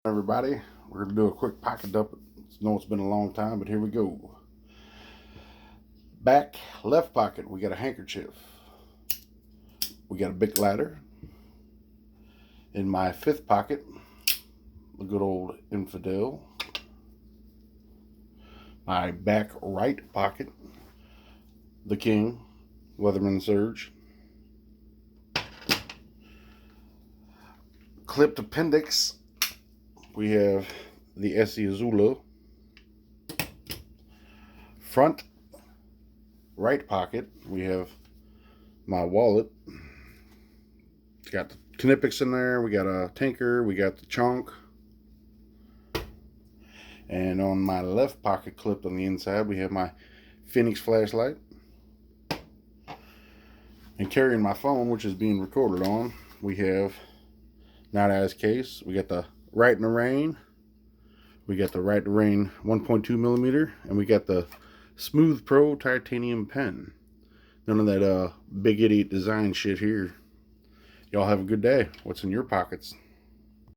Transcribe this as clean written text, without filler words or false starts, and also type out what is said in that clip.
Everybody, we're gonna do a quick pocket dump. I know it's been a long time, but here we go. Back left pocket, we got a handkerchief. We got a big ladder. In my fifth pocket, the good old infidel. My back right pocket, the king, Weatherman Surge. Clipped appendix, we have the Essie Azula. Front right pocket, we have my wallet. It's got the Knipex in there, we got a Tinker, we got the Chunk. And on my left pocket, clipped on the inside, we have my Phoenix flashlight. And carrying my phone, which is being recorded on, we have Not As Case. We got the Right in the Rain. We got the Right in the Rain 1.2 millimeter, and we got the Smooth Pro titanium pen. None of that big idiot design shit here. Y'all have a good day. What's in your pockets?